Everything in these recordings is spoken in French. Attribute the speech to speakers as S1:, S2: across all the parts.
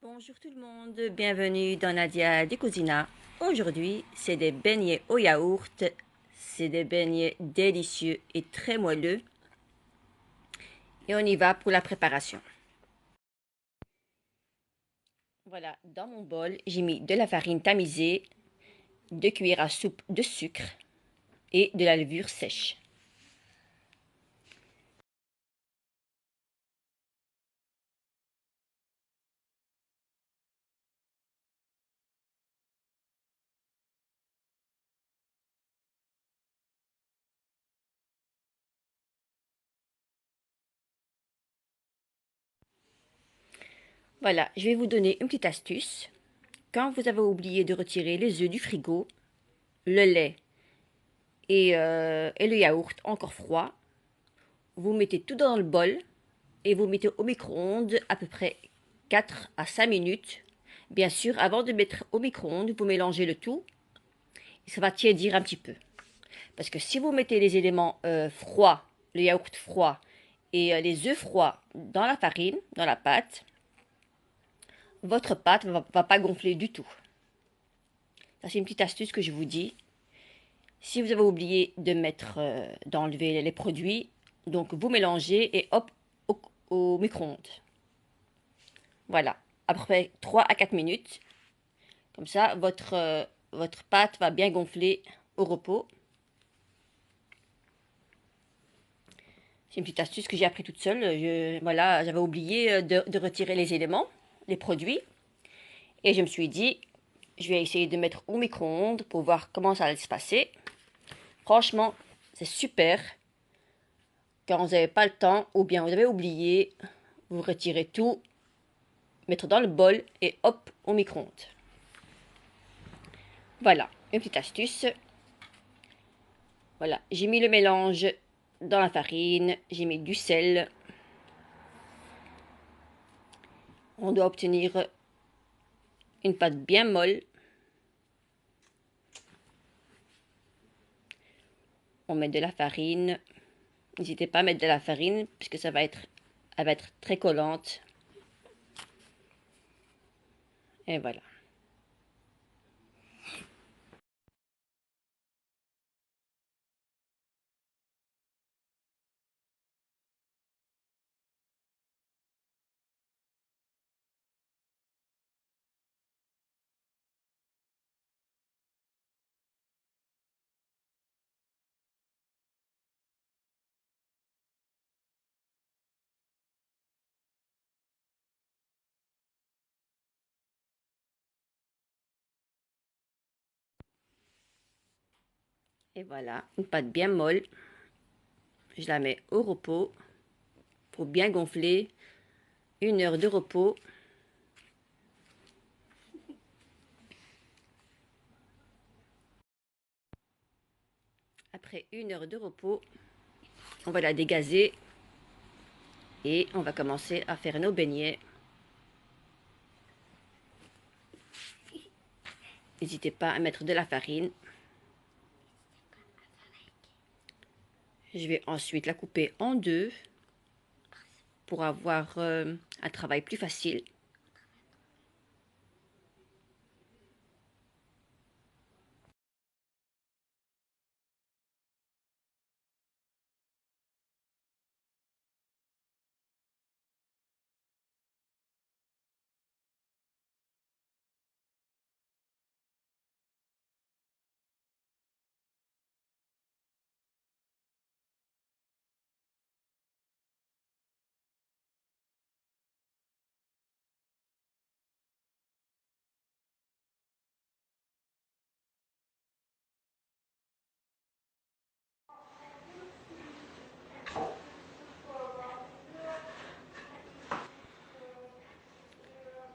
S1: Bonjour tout le monde, bienvenue dans Nadia de Cucina. Aujourd'hui, c'est des beignets au yaourt. C'est des beignets délicieux et très moelleux. Et on y va pour la préparation. Voilà, dans mon bol, j'ai mis de la farine tamisée, 2 cuillères à soupe de sucre et de la levure sèche. Voilà, je vais vous donner une petite astuce. Quand vous avez oublié de retirer les œufs du frigo, le lait et le yaourt encore froid, vous mettez tout dans le bol et vous mettez au micro-ondes à peu près 4 à 5 minutes. Bien sûr, avant de mettre au micro-ondes, vous mélangez le tout et ça va tiédir un petit peu. Parce que si vous mettez les éléments froids, le yaourt froid et les œufs froids dans la farine, dans la pâte, votre pâte ne va pas gonfler du tout. Ça, c'est une petite astuce que je vous dis. Si vous avez oublié de mettre, d'enlever les produits, donc vous mélangez et hop, au micro-ondes. Voilà, après 3 à 4 minutes. Comme ça, votre pâte va bien gonfler au repos. C'est une petite astuce que j'ai appris toute seule. Voilà, j'avais oublié de retirer les éléments, les produits. Et je me suis dit, je vais essayer de mettre au micro-ondes pour voir comment ça allait se passer. Franchement, c'est super. Quand vous n'avez pas le temps ou bien vous avez oublié, vous retirez tout, mettre dans le bol et hop, au micro-ondes. Voilà, une petite astuce. Voilà, j'ai mis le mélange dans la farine, j'ai mis du sel. On doit obtenir une pâte bien molle. On met de la farine. N'hésitez pas à mettre de la farine puisque elle va être très collante. Et voilà. Et voilà, une pâte bien molle. Je la mets au repos pour bien gonfler. 1 heure de repos. Après 1 heure de repos, on va la dégazer et on va commencer à faire nos beignets. N'hésitez pas à mettre de la farine. Je vais ensuite la couper en deux pour avoir un travail plus facile.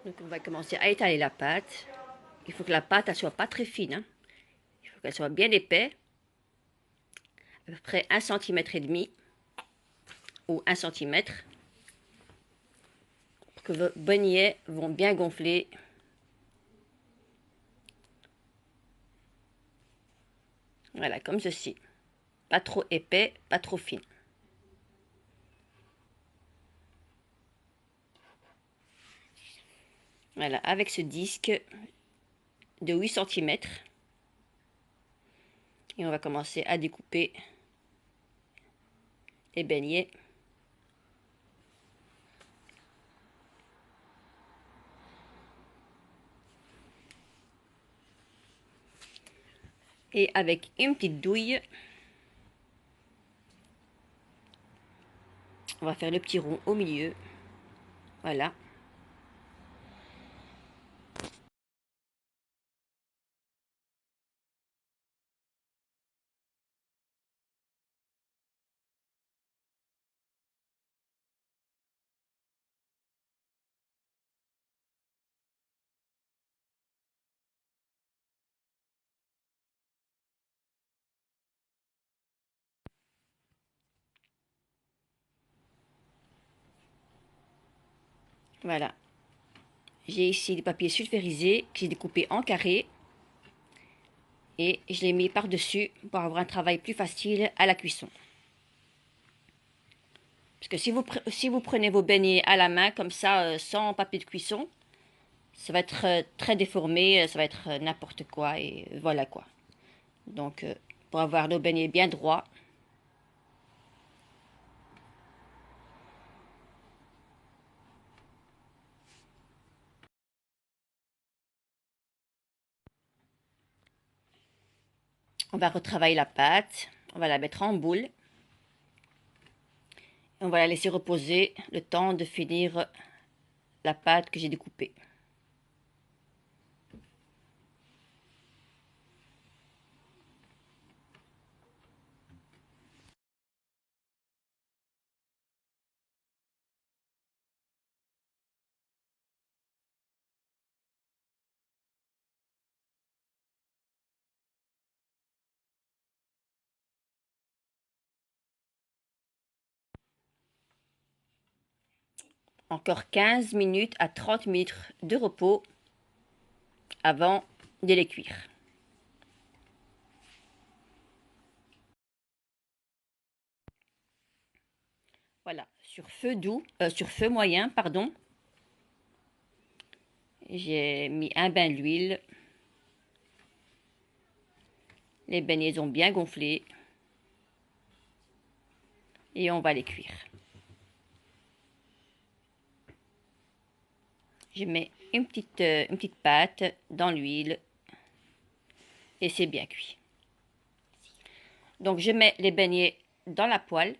S1: Donc on va commencer à étaler la pâte. Il faut que la pâte ne soit pas très fine, hein. Il faut qu'elle soit bien épais, à peu près 1,5 cm ou 1 cm, pour que vos beignets vont bien gonfler. Voilà, comme ceci. Pas trop épais, pas trop fine. Voilà, avec ce disque de 8 cm. Et on va commencer à découper les beignets. Et avec une petite douille, on va faire le petit rond au milieu. Voilà. Voilà. J'ai ici des papiers sulfurisés que j'ai découpés en carrés. Et je les mets par-dessus pour avoir un travail plus facile à la cuisson. Parce que si vous prenez vos beignets à la main, comme ça, sans papier de cuisson, ça va être très déformé, ça va être n'importe quoi, et voilà quoi. Donc, pour avoir nos beignets bien droits, on va retravailler la pâte, on va la mettre en boule, et on va la laisser reposer le temps de finir la pâte que j'ai découpée. Encore 15 minutes à 30 minutes de repos avant de les cuire. Voilà, sur feu moyen, pardon. J'ai mis un bain d'huile. Les beignets ont bien gonflé. Et on va les cuire. Je mets une petite pâte dans l'huile. Et c'est bien cuit. Donc je mets les beignets dans la poêle.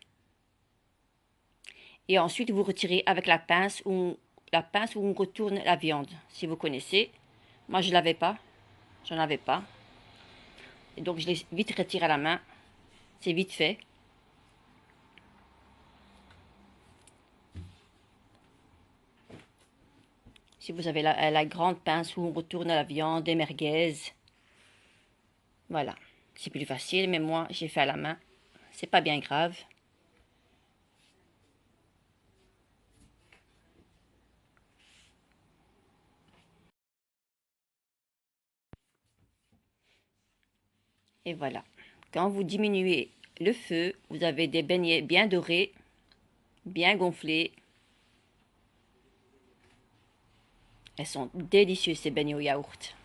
S1: Et ensuite vous retirez avec la pince où on retourne la viande. Si vous connaissez. Moi je l'avais pas. J'en avais pas. Et donc je les vite retire à la main. C'est vite fait. Si vous avez la grande pince où on retourne la viande, des merguez. Voilà. C'est plus facile, mais moi j'ai fait à la main. C'est pas bien grave. Et voilà. Quand vous diminuez le feu, vous avez des beignets bien dorés, bien gonflés. Elles sont délicieuses ces beignets au yaourt.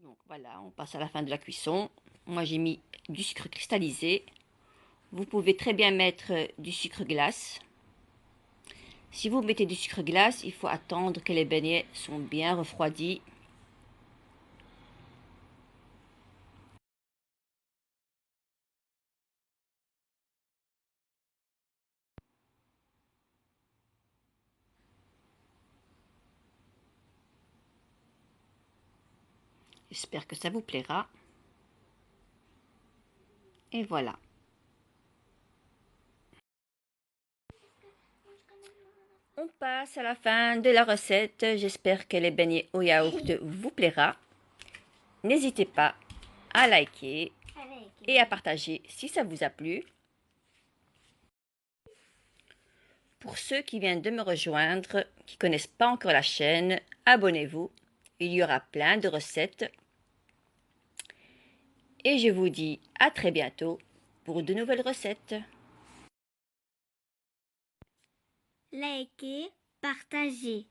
S1: Donc voilà, on passe à la fin de la cuisson. Moi j'ai mis du sucre cristallisé. Vous pouvez très bien mettre du sucre glace. Si vous mettez du sucre glace, il faut attendre que les beignets sont bien refroidis. J'espère que ça vous plaira. Et voilà. On passe à la fin de la recette. J'espère que les beignets au yaourt vous plaira. N'hésitez pas à liker et à partager si ça vous a plu. Pour ceux qui viennent de me rejoindre, qui ne connaissent pas encore la chaîne, abonnez-vous. Il y aura plein de recettes. Et je vous dis à très bientôt pour de nouvelles recettes.
S2: Likez, partagez.